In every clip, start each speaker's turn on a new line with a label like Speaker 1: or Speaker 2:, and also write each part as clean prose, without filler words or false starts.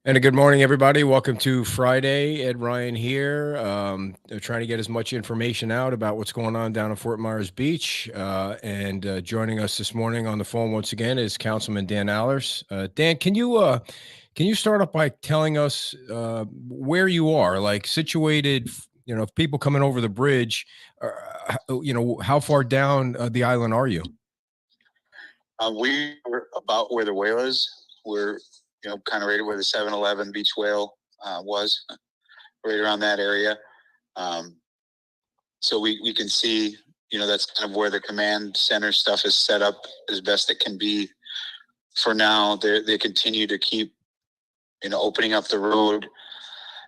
Speaker 1: And a good morning, everybody. Welcome to Friday. Ed Ryan here. Trying to get as much information out about what's going on down in Fort Myers Beach. And joining us this morning on the phone once again is Councilman Dan Allers. Dan, can you start off by telling us where you are, like situated? If people coming over the bridge, how far down the island are you?
Speaker 2: We were about where the whale is. We're, kind of right where the 7-Eleven Beach Whale was, right around that area. So we can see, that's kind of where the command center stuff is set up as best it can be. For now, they continue to keep, opening up the road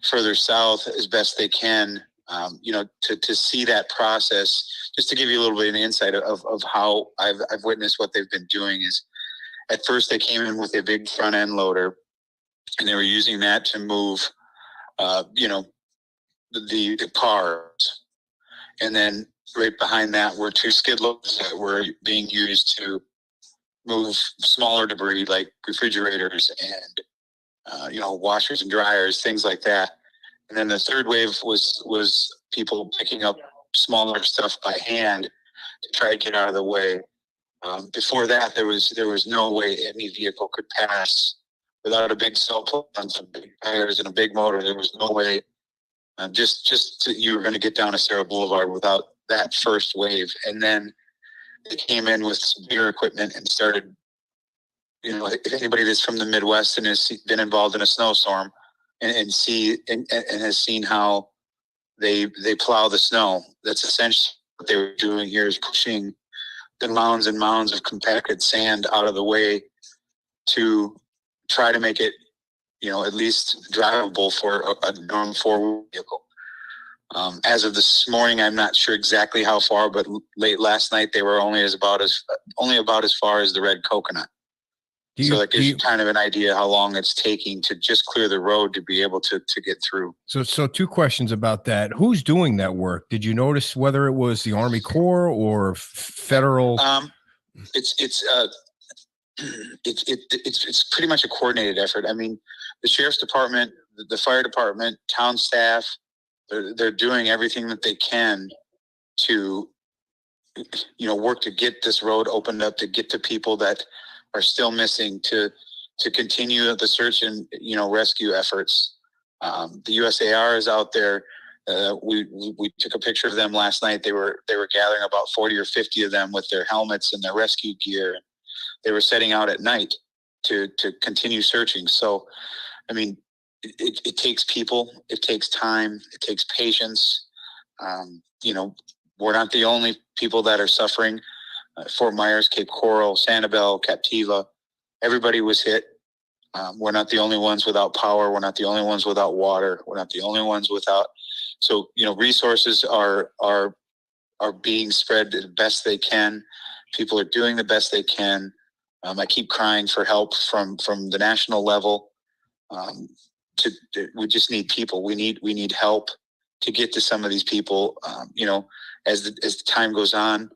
Speaker 2: further south as best they can. To see that process, just to give you a little bit of an insight of how I've witnessed what they've been doing is, at first they came in with a big front end loader, and they were using that to move, the cars, and then right behind that were two skid loaders that were being used to move smaller debris like refrigerators and washers and dryers, things like that. And then the third wave was people picking up smaller stuff by hand to try to get out of the way. Before that, there was no way any vehicle could pass without a big cell plate on some big tires and a big motor. There was no way. You were going to get down Sarah Boulevard without that first wave. And then they came in with some bigger equipment and started. If anybody that's from the Midwest and has been involved in a snowstorm and has seen how they plow the snow, that's essentially what they were doing here, is pushing the mounds and mounds of compacted sand out of the way to try to make it, at least drivable for a normal four-wheel vehicle. As of this morning, I'm not sure exactly how far, but late last night they were only about as far as the Red Coconut. So that gives you kind of an idea how long it's taking to just clear the road to be able to get through.
Speaker 1: So two questions about that. Who's doing that work? Did you notice whether it was the Army Corps or federal?
Speaker 2: It's pretty much a coordinated effort. I mean, the sheriff's department, the fire department, town staff, they're doing everything that they can to, work to get this road opened up, to get to people that are still missing, to continue the search and rescue efforts. The USAR is out there. We took a picture of them last night. They were gathering about 40 or 50 of them with their helmets and their rescue gear. They were setting out at night to continue searching. So, I mean, it takes people, it takes time, it takes patience. We're not the only people that are suffering. Fort Myers, Cape Coral, Sanibel, Captiva, everybody was hit. We're not the only ones without power. We're not the only ones without water. We're not the only ones without. So, resources are being spread the best they can. People are doing the best they can. I keep crying for help from the national level. We just need people. We need help to get to some of these people. As the time goes on,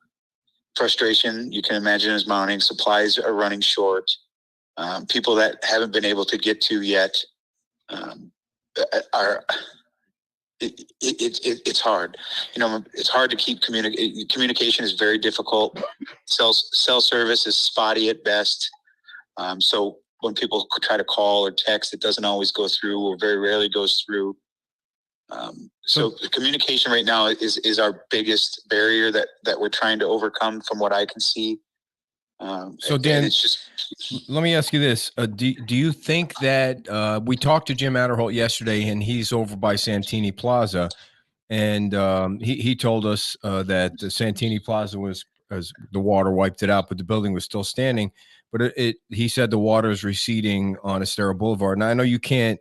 Speaker 2: frustration, you can imagine, is mounting. Supplies are running short. People that haven't been able to get to yet are. It's hard. It's hard to keep communication is very difficult. Cell service is spotty at best. So when people try to call or text, it doesn't always go through, or very rarely goes through. So the communication right now is our biggest barrier that we're trying to overcome, from what I can see.
Speaker 1: So Dan, let me ask you this: do you think that we talked to Jim Adderholt yesterday, and he's over by Santini Plaza, and he told us that the Santini Plaza was, as the water wiped it out, but the building was still standing. But he said the water is receding on Estero Boulevard. Now I know you can't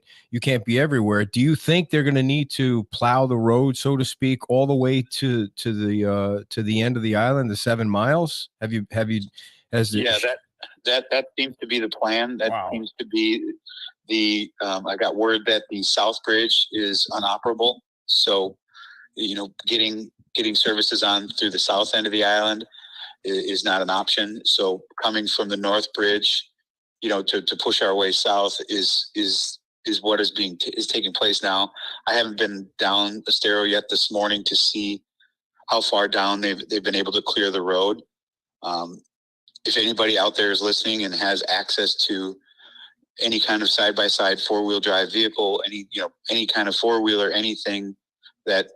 Speaker 1: be everywhere. Do you think they're going to need to plow the road, so to speak, all the way to the end of the island, the 7 miles? That
Speaker 2: seems to be the plan. That seems to be I got word that the South Bridge is inoperable. So, getting services on through the south end of the island is not an option. So coming from the North Bridge, to push our way south is what is taking place now. I haven't been down Estero yet this morning to see how far down they've been able to clear the road. If anybody out there is listening and has access to any kind of side-by-side 4-wheel drive vehicle, any kind of 4-wheeler, anything that,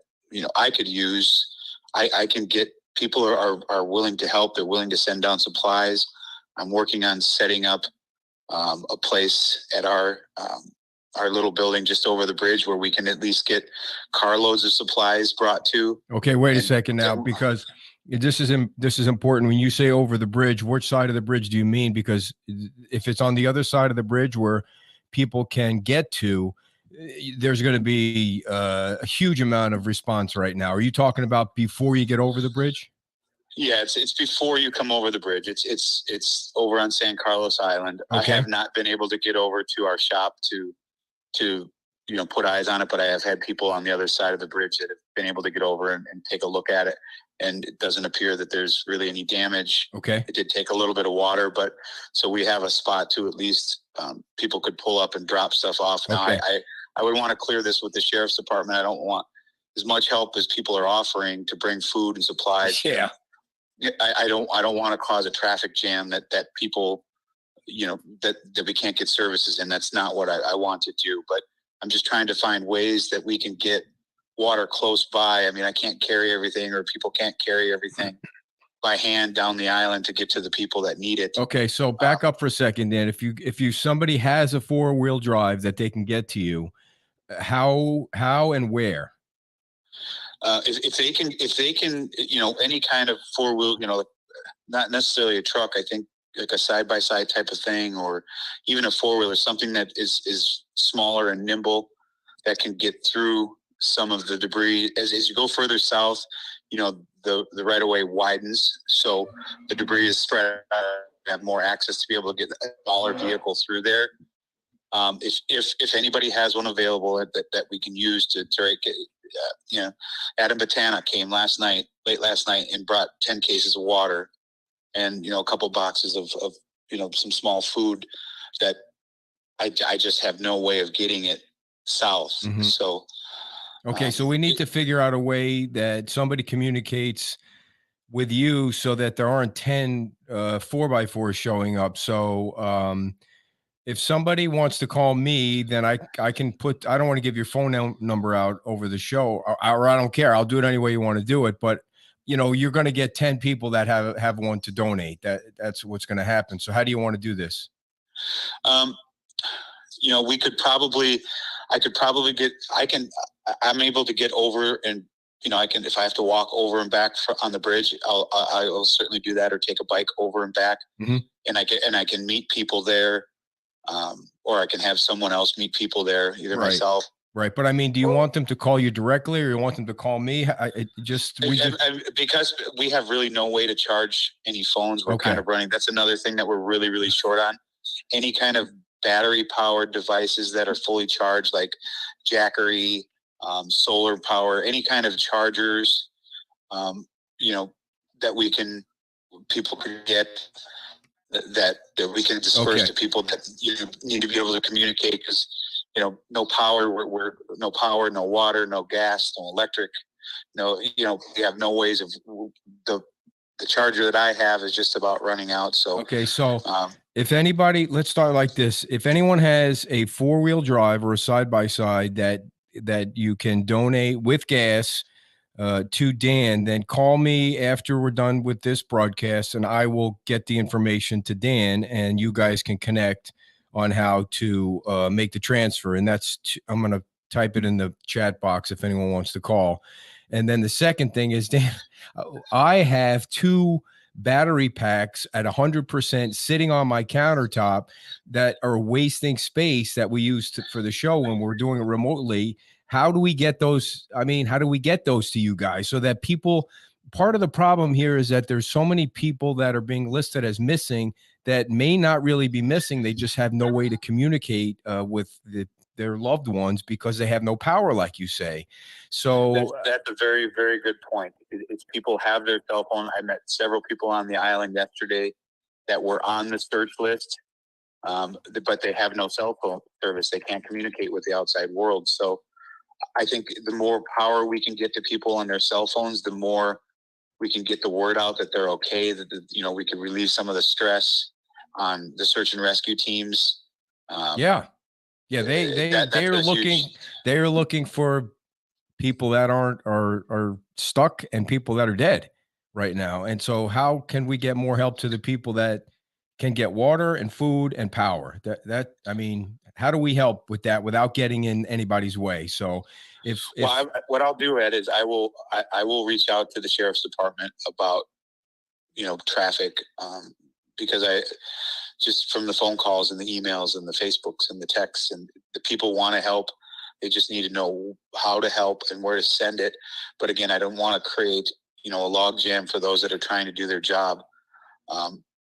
Speaker 2: I could use, I can get, people are willing to help. They're willing to send down supplies. I'm working on setting up a place at our little building just over the bridge where we can at least get carloads of supplies brought to.
Speaker 1: Okay, wait a second now, because this is important. When you say over the bridge, which side of the bridge do you mean? Because if it's on the other side of the bridge where people can get to, there's going to be a huge amount of response right now. Are you talking about before you get over the bridge?
Speaker 2: Yeah, it's before you come over the bridge. It's over on San Carlos Island.
Speaker 1: Okay.
Speaker 2: I have not been able to get over to our shop to put eyes on it, but I have had people on the other side of the bridge that have been able to get over and take a look at it. And it doesn't appear that there's really any damage.
Speaker 1: Okay.
Speaker 2: It did take a little bit of water, but so we have a spot to at least people could pull up and drop stuff off. Now,
Speaker 1: okay.
Speaker 2: I would want to clear this with the sheriff's department. I don't want as much help as people are offering to bring food and supplies.
Speaker 1: Yeah.
Speaker 2: I don't want to cause a traffic jam that people, that we can't get services in. That's not what I want to do, but I'm just trying to find ways that we can get water close by. I mean, I can't carry everything, or people can't carry everything by hand down the island to get to the people that need it.
Speaker 1: Okay. So back up for a second, then. If somebody has a 4-wheel drive that they can get to you, how and where?
Speaker 2: If they can, any kind of 4-wheel, not necessarily a truck, I think like a side-by-side type of thing, or even a 4-wheeler, something that is smaller and nimble that can get through some of the debris. As you go further south, the right of way widens, so the debris is spread out, have more access to be able to get a smaller vehicle through there. If anybody has one available that we can use to get, Adam Batana came late last night and brought 10 cases of water and, a couple boxes of some small food that I just have no way of getting it south.
Speaker 1: Mm-hmm.
Speaker 2: So,
Speaker 1: okay. So we need to figure out a way that somebody communicates with you so that there aren't 10 4x4s showing up. So, if somebody wants to call me, then I can put, I don't want to give your phone number out over the show, or I don't care. I'll do it any way you want to do it. But, you're going to get 10 people that have one to donate. That's what's going to happen. So how do you want to do this?
Speaker 2: We could probably, I'm able to get over and, if I have to walk over and back on the bridge, I'll certainly do that, or take a bike over and back.
Speaker 1: Mm-hmm.
Speaker 2: And I can meet people there. Or I can have someone else meet people there, either myself.
Speaker 1: Right. But I mean, do you want them to call you directly, or you want them to call me? Because
Speaker 2: we have really no way to charge any phones. We're kind of running. That's another thing that we're really, really short on. Any kind of battery powered devices that are fully charged, like Jackery, solar power, any kind of chargers, that people can get, that we can disperse to people that need to be able to communicate, because no power, we're no power, no water, no gas, no electric, we have no ways of, the charger that I have is just about running out. So
Speaker 1: if anybody, let's start like this. If anyone has a 4-wheel drive or a side-by-side that you can donate with gas to Dan, then call me after we're done with this broadcast, and I will get the information to Dan, and you guys can connect on how to make the transfer. And I'm going to type it in the chat box if anyone wants to call. And then the second thing is, Dan, I have 2 battery packs at 100% sitting on my countertop that are wasting space that we use for the show when we're doing it remotely. How do we get those? I mean, how do we get those to you guys so that people, part of the problem here is that there's so many people that are being listed as missing that may not really be missing. They just have no way to communicate with their loved ones because they have no power, like you say. So
Speaker 2: that's a very, very good point. It's people have their cell phone. I met several people on the island yesterday that were on the search list. but they have no cell phone service. They can't communicate with the outside world. So I think the more power we can get to people on their cell phones, the more we can get the word out that they're okay, that, we can relieve some of the stress on the search and rescue teams.
Speaker 1: Yeah. They're looking for people that are stuck and people that are dead right now. And so how can we get more help to the people that can get water and food and power? I mean, how do we help with that without getting in anybody's way? So
Speaker 2: what I'll do, Ed, is I will reach out to the sheriff's department about, traffic, because I just from the phone calls and the emails and the Facebooks and the texts, and the people want to help. They just need to know how to help and where to send it. But again, I don't want to create, a log jam for those that are trying to do their job.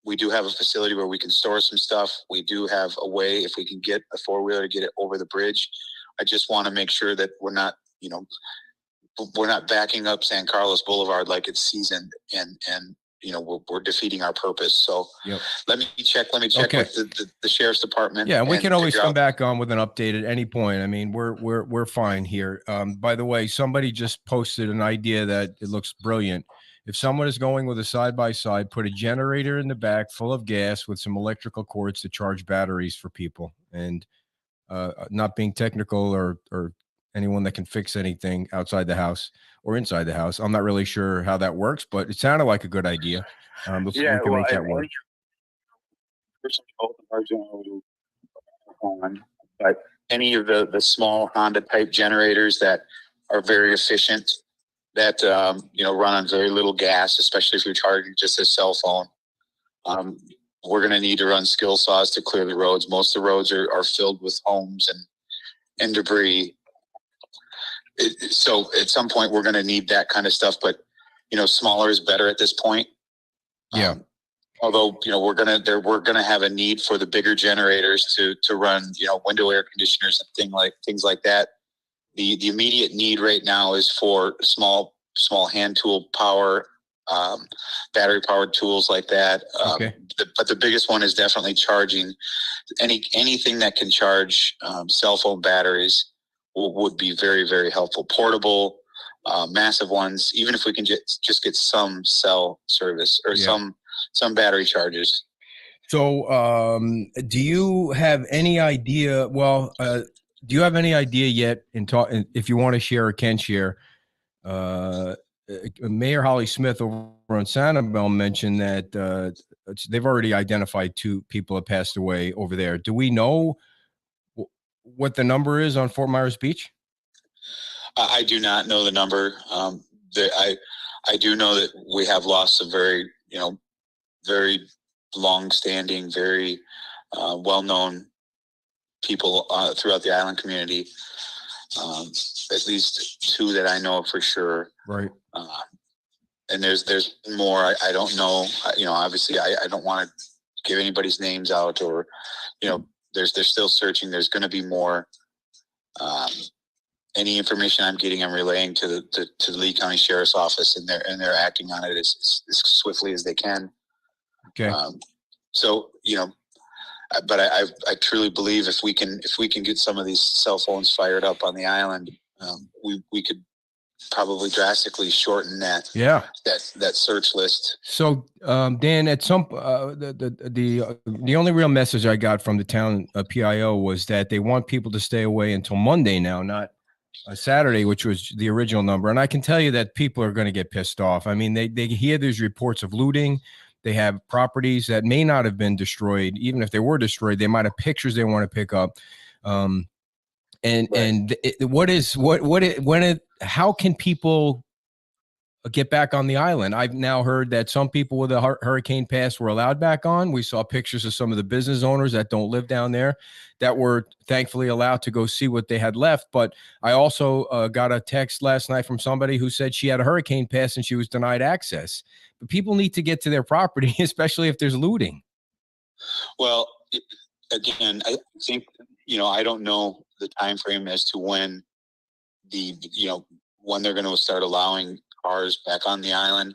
Speaker 2: We do have a facility where we can store some stuff. We do have a way, if we can get a four-wheeler to get it over the bridge. I just want to make sure that we're not backing up San Carlos Boulevard like it's seasoned and we're defeating our purpose. So let me check
Speaker 1: okay.
Speaker 2: with the sheriff's department.
Speaker 1: Yeah, and we can always come back on with an update at any point. I mean, we're fine here. By the way, somebody just posted an idea that it looks brilliant. If someone is going with a side-by-side, put a generator in the back full of gas with some electrical cords to charge batteries for people. And not being technical or anyone that can fix anything outside the house or inside the house, I'm not really sure how that works, but it sounded like a good idea. We can make that work.
Speaker 2: But any of the small Honda type generators that are very efficient, that run on very little gas, especially if you're charging just a cell phone. We're going to need to run skill saws to clear the roads. Most of the roads are filled with homes and debris. So at some point we're going to need that kind of stuff, but smaller is better at this point.
Speaker 1: Yeah.
Speaker 2: Although, we're going to have a need for the bigger generators to run, window air conditioners and things like that. The immediate need right now is for small hand tool power, battery powered tools like that.
Speaker 1: Okay.
Speaker 2: But the biggest one is definitely charging. Anything that can charge cell phone batteries would be very, very helpful. Portable, massive ones. Even if we can just get some cell service or some battery charges.
Speaker 1: So, do you have any idea? Well, do you have any idea yet if you want to share or can share? Mayor Holly Smith over on Sanibel mentioned that they've already identified 2 people have passed away over there. Do we know what the number is on Fort Myers Beach?
Speaker 2: I do not know the number. I do know that we have lost some very, very long-standing, very well-known people throughout the island community. At least 2 that I know for sure.
Speaker 1: Right.
Speaker 2: And there's more. I don't know. Obviously, I don't want to give anybody's names out, or they're still searching. There's going to be more. Any information I'm getting, I'm relaying to the Lee County Sheriff's Office, and they're acting on it as swiftly as they can.
Speaker 1: Okay.
Speaker 2: So but I truly believe if we can get some of these cell phones fired up on the island, we could probably drastically shorten that search list.
Speaker 1: So Dan, at some the only real message I got from the town PIO was that they want people to stay away until Monday now, not Saturday, which was the original number. And I can tell you that people are going to get pissed off. I mean, they hear these reports of looting. They have properties that may not have been destroyed. Even if they were destroyed, they might have pictures they want to pick up. How can people get back on the island? I've now heard that some people with a hurricane pass were allowed back on. We saw pictures of some of the business owners that don't live down there that were thankfully allowed to go see what they had left. But I also got a text last night from somebody who said she had a hurricane pass and she was denied access. But people need to get to their property, especially if there's looting.
Speaker 2: Well, again, I think, I don't know the time frame as to when when they're going to start allowing cars back on the island.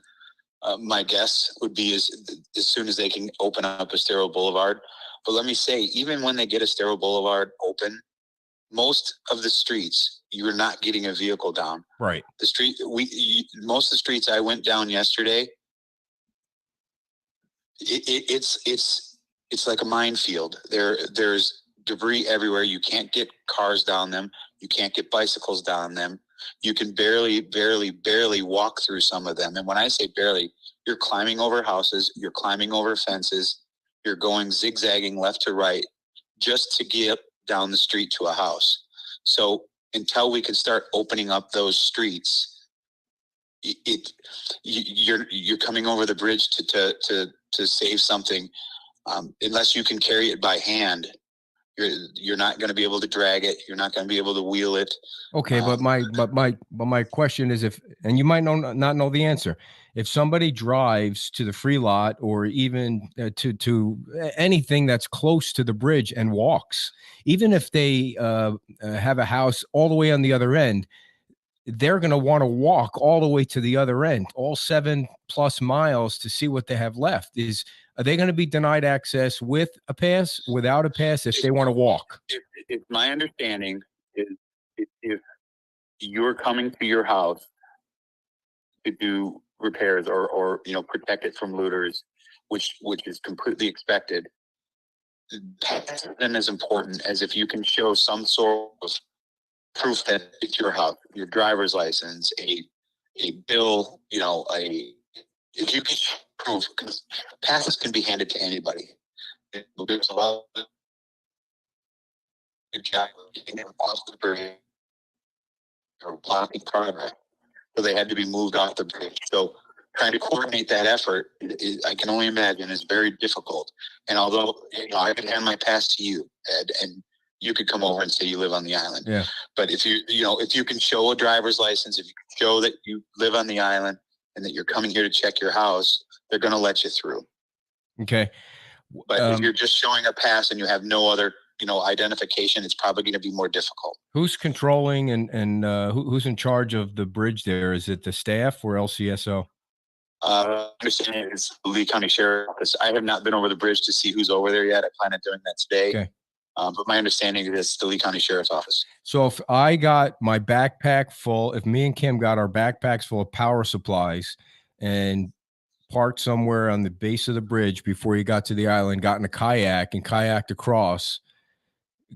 Speaker 2: My guess would be as soon as they can open up Estero Boulevard. But let me say, even when they get Estero Boulevard open, most of the streets, you're not getting a vehicle down.
Speaker 1: Right.
Speaker 2: The street, most of the streets I went down yesterday, it's like a minefield. There's debris everywhere. You can't get cars down them. You can't get bicycles down them. You can barely walk through some of them. And when I say barely, you're climbing over houses, you're climbing over fences, you're going zigzagging left to right just to get down the street to a house. So until we can start opening up those streets, you're coming over the bridge to save something. Unless you can carry it by hand, you're not going to be able to drag it. You're not going to be able to wheel it.
Speaker 1: Okay, but my question is, if, and you might not know the answer, if somebody drives to the free lot or even to anything that's close to the bridge and walks, even if they have a house all the way on the other end, they're going to want to walk all the way to the other end, all 7+ miles, to see what they have left. Are they going to be denied access with a pass, without a pass, if they want to walk?
Speaker 2: If my understanding is, if you're coming to your house to do repairs or protect it from looters, which is completely expected, pass isn't as important as if you can show some sort of proof that it's your house, your driver's license, a bill, if you can prove, because passes can be handed to anybody. There's a lot of getting them off the bridge or blocking progress, so they had to be moved off the bridge. So trying to coordinate that effort, I can only imagine, is very difficult. And although I could hand my pass to you, Ed, and you could come over and say you live on the island.
Speaker 1: Yeah.
Speaker 2: But if you can show a driver's license, if you can show that you live on the island and that you're coming here to check your house, they're going to let you through.
Speaker 1: Okay.
Speaker 2: But if you're just showing a pass and you have no other, identification, it's probably going to be more difficult.
Speaker 1: Who's controlling and who's in charge of the bridge there? Is it the staff or LCSO?
Speaker 2: Understanding is the Lee County Sheriff's Office. I have not been over the bridge to see who's over there yet. I plan on doing that today.
Speaker 1: Okay.
Speaker 2: But my understanding is the Lee County Sheriff's Office.
Speaker 1: So if I got my backpack full, if me and Kim got our backpacks full of power supplies and parked somewhere on the base of the bridge before you got to the island, got in a kayak and kayaked across,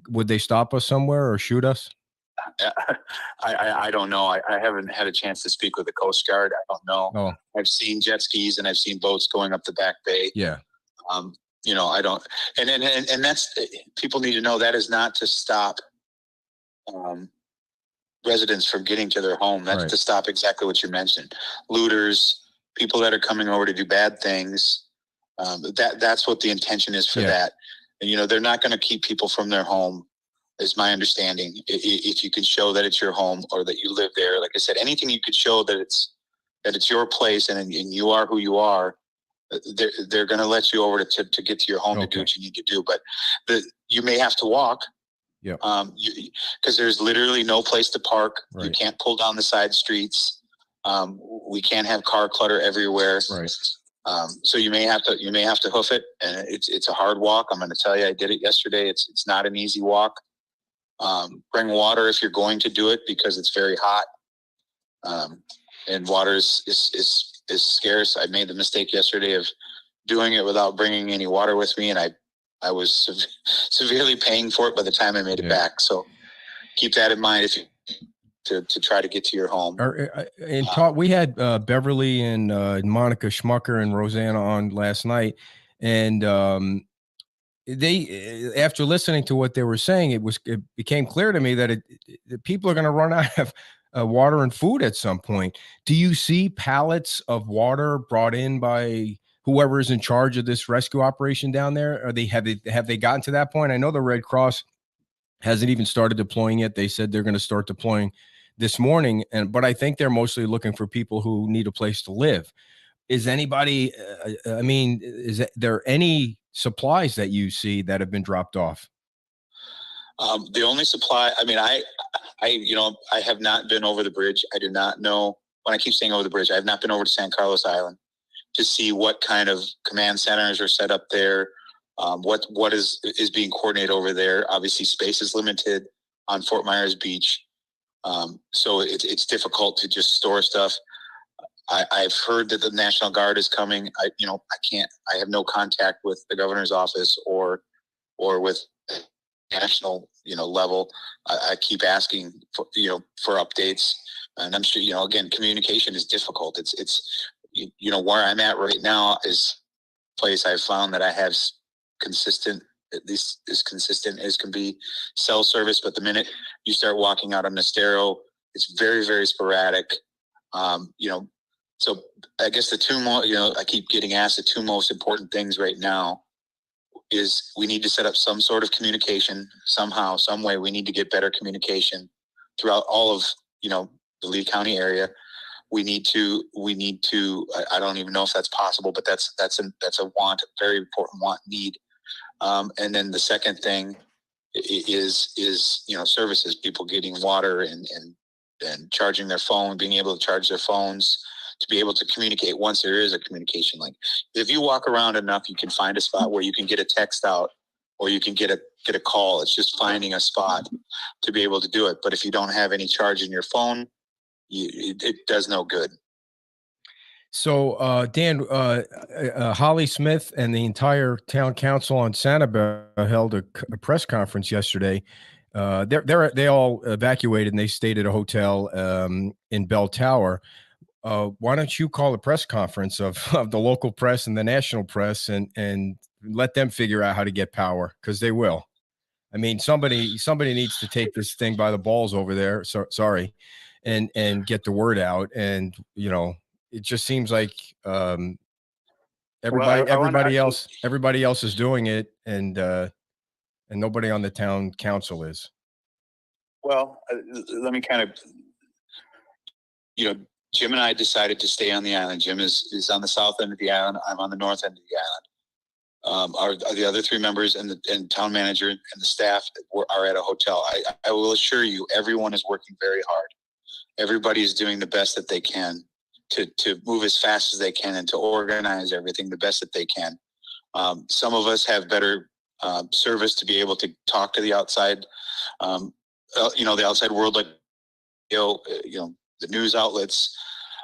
Speaker 1: would they stop us somewhere or shoot us?
Speaker 2: I don't know. I haven't had a chance to speak with the Coast Guard. I don't know.
Speaker 1: Oh.
Speaker 2: I've seen jet skis and I've seen boats going up the back bay.
Speaker 1: Yeah.
Speaker 2: I don't, and that's, people need to know that is not to stop residents from getting to their home. That's
Speaker 1: right.
Speaker 2: To stop exactly what you mentioned. Looters, people that are coming over to do bad things. That's what the intention is for that. And, they're not going to keep people from their home, is my understanding. If you can show that it's your home or that you live there, like I said, anything you could show that it's your place and you are who you are, they're going to let you over to get to your home to do what you need to do. But you may have to walk.
Speaker 1: Yeah.
Speaker 2: Because there's literally no place to park.
Speaker 1: Right.
Speaker 2: You can't pull down the side streets. We can't have car clutter everywhere.
Speaker 1: Right.
Speaker 2: So you may have to hoof it, and it's a hard walk. I'm going to tell you, I did it yesterday. It's not an easy walk. Bring water if you're going to do it, because it's very hot. And water is scarce. I made the mistake yesterday of doing it without bringing any water with me, and I was severely paying for it by the time I made it back. So keep that in mind if you to try to get to your home.
Speaker 1: We had Beverly and Monica Schmucker and Rosanna on last night, and they, after listening to what they were saying, it became clear to me that people are going to run out of water and food at some point. Do you see pallets of water brought in by whoever is in charge of this rescue operation down there? Have they gotten to that point? I know the Red Cross hasn't even started deploying yet. They said they're going to start deploying this morning, but I think they're mostly looking for people who need a place to live. Is anybody? Is there any supplies that you see that have been dropped off?
Speaker 2: The only supply, I have not been over the bridge. I do not know. When I keep saying over the bridge, I have not been over to San Carlos Island to see what kind of command centers are set up there, what is being coordinated over there. Obviously, space is limited on Fort Myers Beach, so it's difficult to just store stuff. I've heard that the National Guard is coming. I have no contact with the governor's office or with national level. I keep asking for updates, and I'm sure again, communication is difficult. It's where I'm at right now is a place I've found that I have consistent, at least as consistent as can be, cell service. But the minute you start walking out on Estero, it's very, very sporadic. So I guess the two more, I keep getting asked the two most important things right now is we need to set up some sort of communication somehow, some way. We need to get better communication throughout all of, the Lee County area. We need to, I don't even know if that's possible, but that's a want, a very important want, need. And then the second thing is services, people getting water and charging their phone, being able to charge their phones, to be able to communicate once there is a communication link. If you walk around enough, you can find a spot where you can get a text out or you can get a call. It's just finding a spot to be able to do it. But if you don't have any charge in your phone, it does no good.
Speaker 1: So, Dan, Holly Smith and the entire town council on Sanibel held a press conference yesterday. They all evacuated and they stayed at a hotel in Bell Tower. Why don't you call a press conference of the local press and the national press and let them figure out how to get power, because they will. I mean, somebody needs to take this thing by the balls over there. So sorry, and get the word out. And it just seems like everybody else is doing it, and nobody on the town council is.
Speaker 2: Well, let me kind of, Jim and I decided to stay on the island. Jim is on the south end of the island. I'm on the north end of the island. The other three members and the town manager and the staff are at a hotel. I will assure you, everyone is working very hard. Everybody is doing the best that they can to move as fast as they can and to organize everything the best that they can. Some of us have better service to be able to talk to the outside, the outside world, like the news outlets.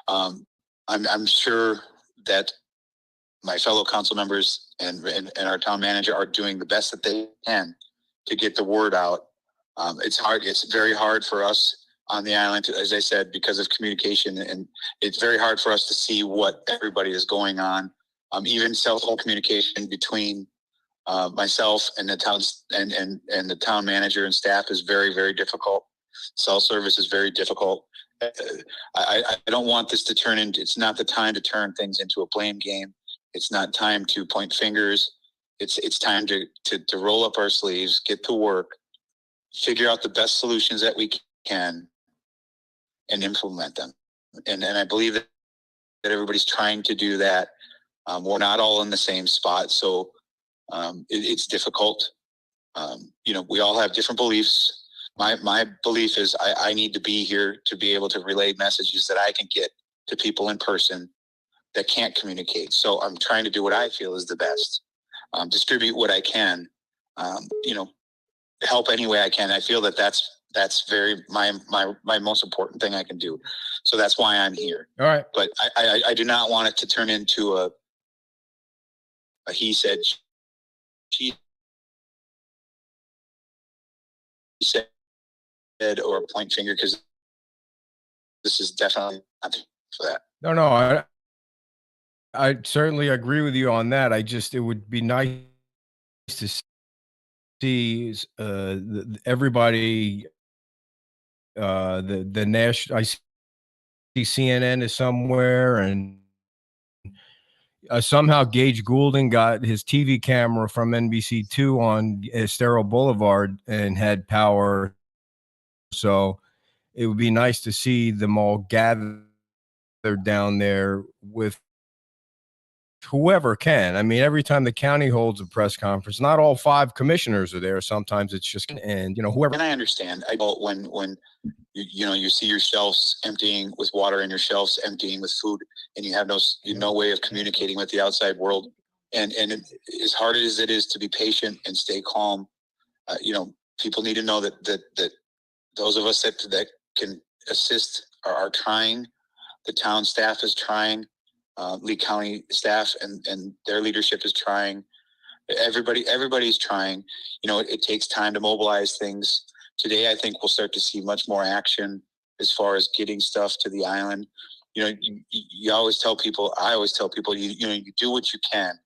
Speaker 2: I'm sure that my fellow council members and our town manager are doing the best that they can to get the word out. It's hard. It's very hard for us on the island, as I said, because of communication, and it's very hard for us to see what everybody is going on. Even cell phone communication between myself and the town and the town manager and staff is very, very difficult. Cell service is very difficult. I don't want this to turn into, it's not the time to turn things into a blame game. It's not time to point fingers. It's time to roll up our sleeves, get to work, figure out the best solutions that we can, and implement them. And I believe that everybody's trying to do that. We're not all in the same spot, so it's difficult. We all have different beliefs. My belief is I need to be here to be able to relay messages that I can get to people in person that can't communicate. So I'm trying to do what I feel is the best, distribute what I can, help any way I can. I feel that that's very my most important thing I can do. So that's why I'm here.
Speaker 1: All right.
Speaker 2: But I do not want it to turn into a he said, she said, or a point finger, because this is definitely not for that.
Speaker 1: No, I certainly agree with you on that. It would be nice to see everybody, the national. I see CNN is somewhere, and somehow Gage Goulden got his TV camera from NBC2 on Estero Boulevard and had power. So it would be nice to see them all gathered down there with whoever can. I mean, every time the county holds a press conference, not all 5 commissioners are there. Sometimes it's just, and whoever.
Speaker 2: And I understand. When you see your shelves emptying with water and your shelves emptying with food, and you have no way of communicating with the outside world, as hard as it is to be patient and stay calm, people need to know that those of us that can assist are trying. The town staff is trying. Lee County staff and their leadership is trying. Everybody's trying. It takes time to mobilize things. Today, I think we'll start to see much more action as far as getting stuff to the island. You always tell people, I always tell people, you do what you can,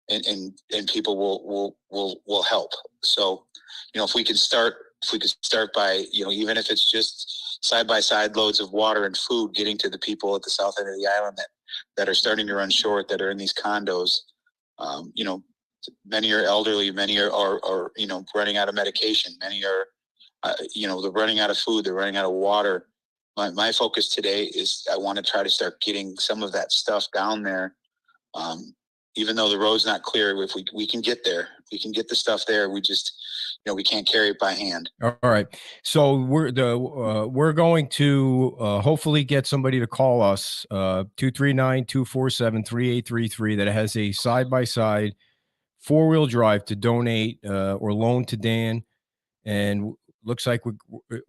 Speaker 2: and people will help. So, if we could start by, even if it's just side by side loads of water and food getting to the people at the south end of the island that are starting to run short, that are in these condos. Many are elderly, many are running out of medication, many are they're running out of food, they're running out of water. My focus today is I want to try to start getting some of that stuff down there. Even though the road's not clear, if we can get there, we can get the stuff there. We just, we can't carry it by hand.
Speaker 1: All right. So we're going to hopefully get somebody to call us 239-247-3833 that has a side-by-side 4-wheel drive to donate or loan to Dan. And looks like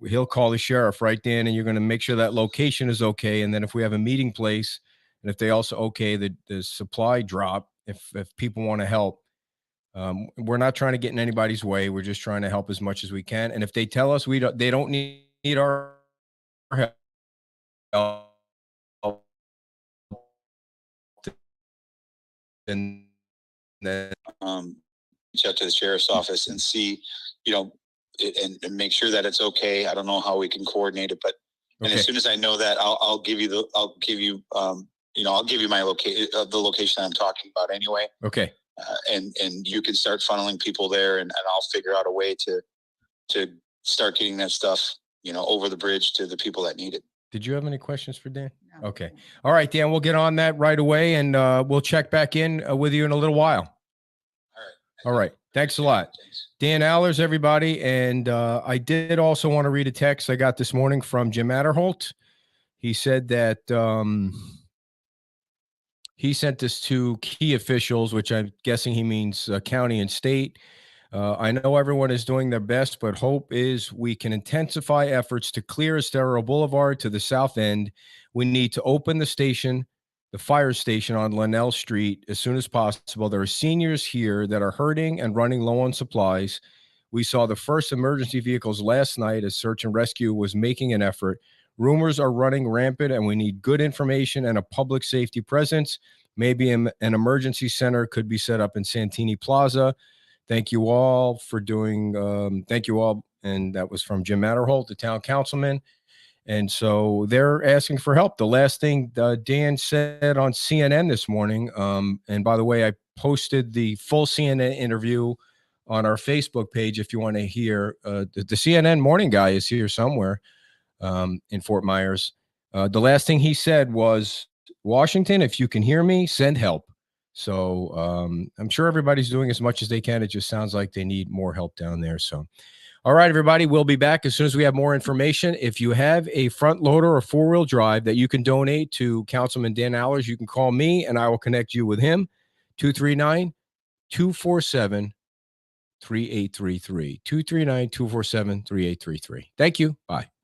Speaker 1: he'll call the sheriff, right, Dan? And you're going to make sure that location is okay. And then if we have a meeting place, and if they also okay the supply drop, if people want to help, we're not trying to get in anybody's way. We're just trying to help as much as we can. And if they tell us they don't need our help, then
Speaker 2: reach out to the sheriff's office and see, and make sure that it's okay. I don't know how we can coordinate it, but and as soon as I know that, I'll give you my location, the location I'm talking about anyway.
Speaker 1: Okay.
Speaker 2: And you can start funneling people there, and I'll figure out a way to start getting that stuff, over the bridge to the people that need it.
Speaker 1: Did you have any questions for Dan?
Speaker 3: No.
Speaker 1: Okay. All right, Dan, we'll get on that right away, and we'll check back in with you in a little while. All right. Thanks a lot.
Speaker 2: Thanks.
Speaker 1: Dan Allers, everybody. And I did also want to read a text I got this morning from Jim Adderholt. He said that he sent this to key officials, which I'm guessing he means county and state. I know everyone is doing their best, but hope is we can intensify efforts to clear Estero Boulevard to the south end. We need to open the fire station on Linnell Street as soon as possible. There are seniors here that are hurting and running low on supplies. We saw the first emergency vehicles last night as search and rescue was making an effort. Rumors are running rampant, and we need good information and a public safety presence. Maybe an emergency center could be set up in Santini Plaza. Thank you all for doing, thank you all. And that was from Jim Adderholt, the town councilman. And so they're asking for help. The last thing Dan said on CNN this morning, and by the way, I posted the full CNN interview on our Facebook page if you want to hear. The CNN morning guy is here somewhere in Fort Myers. The last thing he said was, Washington, if you can hear me, send help. So I'm sure everybody's doing as much as they can. It just sounds like they need more help down there. So, all right, everybody, we'll be back as soon as we have more information. If you have a front loader or 4-wheel drive that you can donate to Councilman Dan Allers, you can call me and I will connect you with him. 239-247-3833. 239-247-3833. Thank you. Bye.